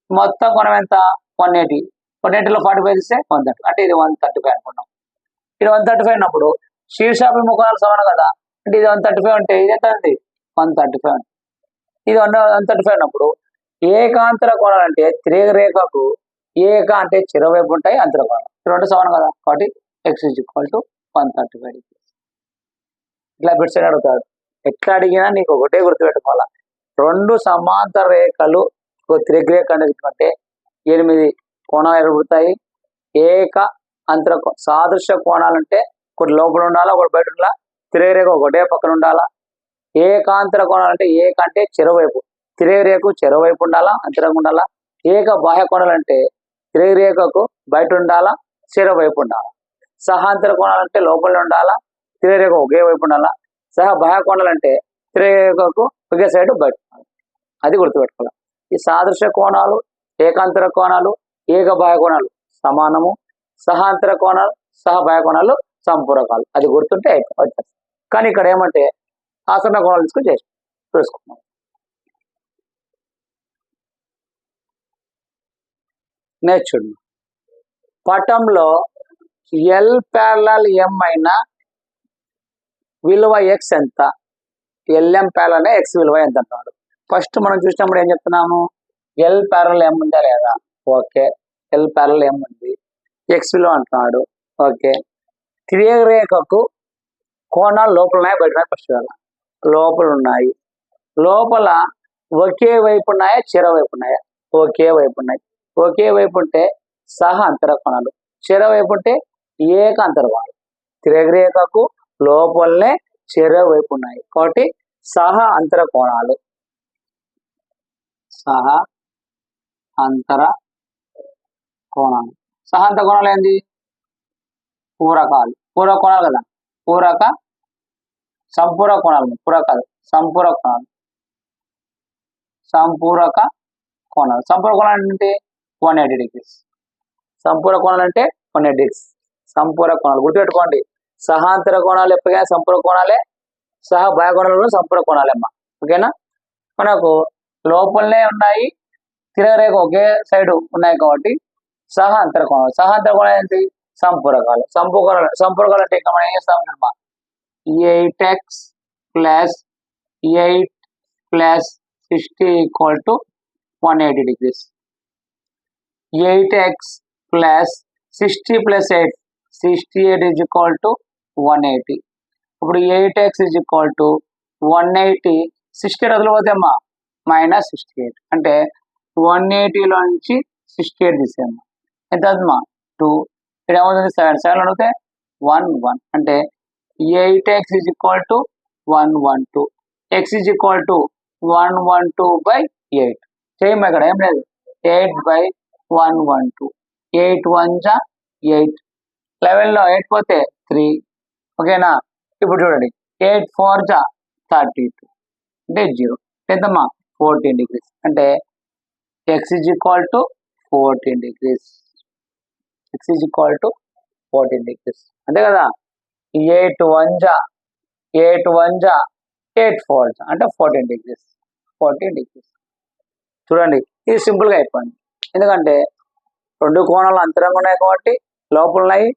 మొత్తం కోణం ఎంత? 180. 180లో 45 ఇస్తే 130, అంటే ఇది 135 అనుకున్నాం. ఇది 135 అన్నప్పుడు శీర్షాభిముఖాలు సమానం కదా, అంటే ఇది 135 అంటే ఇది ఎంత ఉంది? 135. ఇది 135 అన్నప్పుడు ఏకాంతర కోణాలు అంటే తిరగరేఖకు ఏక అంటే చిరవైపు ఉంటాయి, అంతర కోణాలు రెండు సమానం కదా. కాబట్టి X is equal to 135 degrees. ఇట్లా బిట్స్ అడుగుతాడు. ఎట్లా అడిగినా నీకు ఒకటే గుర్తుపెట్టుకోవాలా, రెండు సమాంతర రేఖలు ఒక తిరగరేఖ అంటే 8 కోణాలు ఏర్పడతాయి. ఏక అంతర సాదృశ్య కోణాలు అంటే ఒకటి లోపల ఉండాలా, ఒకటి బయట ఉండాలా. తిరగరేఖ ఒకటే పక్కన ఉండాలా. ఏకాంతర కోణాలు అంటే ఏక అంటే చెరవైపు, తిరగరేఖకు చెరవైపు ఉండాలా, అంతరంగా ఉండాలా. ఏక బాహ్య కోణాలు అంటే తిరగరేఖకు బయట ఉండాలా, చెరవైపు ఉండాలా. సహాంతర కోణాలు అంటే లోపల ఉండాలా, తిరగరేఖ ఒకే వైపు ఉండాలా. సహ బాహ్య కోణాలు అంటే తిరగరేఖకు ఒకే సైడ్ బయట ఉండాలి. అది గుర్తుపెట్టుకోవాలి. ఈ సాదృశ్య కోణాలు, ఏకాంతర కోణాలు, ఏక బాహ్య కోణాలు సమానము. సహాంతర కోణాలు, సహ బాహ్య కోణాలు సంపూరకాలు. అది గుర్తుంటే వచ్చేస్తాయి. కానీ ఇక్కడ ఏమంటే ఆసన్న కోణాలు తీసుకొని చూసుకున్నాం. నెక్స్ట్ చూడండి, పటంలో ఎల్ ప్యారలల్ ఎం అయిన విలువ ఎక్స్ ఎంత? ఎల్ఎం ప్యారలల్ ఎక్స్ విలువ ఎంత అంటున్నాడు. ఫస్ట్ మనం చూసినప్పుడు ఏం చెప్తున్నాము? ఎల్ ప్యారలల్ ఎం ఉందా లేదా? ఓకే, ఎల్ ప్యారలల్ ఎం ఉంది. ఎక్స్ విలువ అంటున్నాడు. ఓకే, తిరగరేఖకు కోణాలు లోపల ఉన్నాయా, బయట ఉన్నాయా? ఫస్ట్ లోపల ఉన్నాయి. లోపల ఒకే వైపు ఉన్నాయా, చెరవైపు ఉన్నాయా? ఒకే వైపు ఉన్నాయి. ఒకే వైపు ఉంటే సహ అంతర కోణాలు, చెరవైపు ఉంటే ఏక అంతర కోణాలు. తిరగరేఖకు లోపలనే చెరవైపు ఉన్నాయి కాబట్టి సహ అంతర కోణాలు. సహ అంతర కోణాలు. సహ అంతర కోణాలు ఏంది? పూరకాలు. పూరక కోణాలు కదా, పూరక సంపూరక కోణాలు. పూరకాలు సంపూరక కోణాలు. సంపూరక కోణాలు. సంపూరక కోణాలు అంటే 180 degrees. సంపూరక కోణాలు అంటే 180 degrees. సంపూరక కోణాలు గుర్తుపెట్టుకోండి. సహాంతర కోణాలు ఎప్పటికైనా సంపూరక కోణాలే, సహ బాహ్య కోణాలు సంపూరక కోణాలేమ్మా. ఓకేనా? మనకు లోపలనే ఉన్నాయి, తిరగరేఖ ఒకే సైడ్ ఉన్నాయి కాబట్టి సహ అంతర కోణాలు. సహ అంతర కోణాలు ఏంటి? సంపూరకాలు. సంపూరకాలు అంటే ఇంకా మనం ఏం చేస్తామమ్మా? 8x + 8 + 60 = 180 degrees. 8x + 60 + 8 68 = 180. ఇప్పుడు 8x = 180. 68 వదిలిపోతే అమ్మా -68, అంటే 180లో నుంచి 68 తీసేయమ్మా. ఎంత అవుతుందమ్మా? 2. ఇక్కడ ఏమవుతుంది? 7 అడిగితే 1 1, అంటే 8x = 112. x = 112/8. చేయమ్మా, ఇక్కడ ఏం లేదు. 8/112. 8 1 8. 11లో 8 పోతే 3. ఓకేనా? ఇప్పుడు చూడండి, 8 4 32, అంటే 0. ఎంతమ్మా? 14 degrees. అంటే x = 14 degrees. x = 14 degrees. అంతే కదా? 8 1 8 1 8 4 అంటే 14 degrees. 14 degrees. చూడండి, ఇది సింపుల్గా అయిపోయింది. ఎందుకంటే రెండు కోణాలు అంతరంగా ఉన్నాయి కాబట్టి లోపల ఉన్నాయి.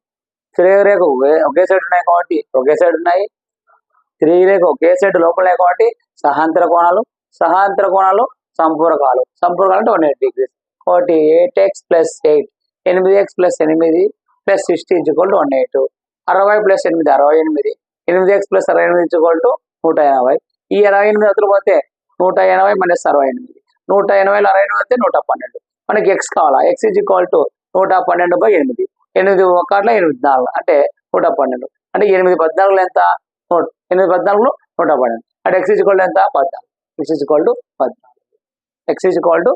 తిరగరేఖ ఒకే సైడ్ ఉన్నాయి కాబట్టి ఒకే సైడ్ ఉన్నాయి. తిరగరేఖ ఒకే సైడ్ లోపల ఉన్నాయి కాబట్టి సహాంతర కోణాలు. సహాంతర కోణాలు సంపూరకాలు. సంపూరకాలు అంటే 180 degrees. కాబట్టి 8x + 8, 8x + 8 + 60 = 180. 60 + 8 68. 8x + 68 = 180. ఈ 28 వదిలి పోతే 180 - 68. 180లో 68 పోతే 112. మనకి x కావాలా? x = 112/8. 8 1 8 4, అంటే 112. అంటే 8 14 ఎంత? 8 14 112. అంటే x = ఎంత? 14. x = 14. x = 14.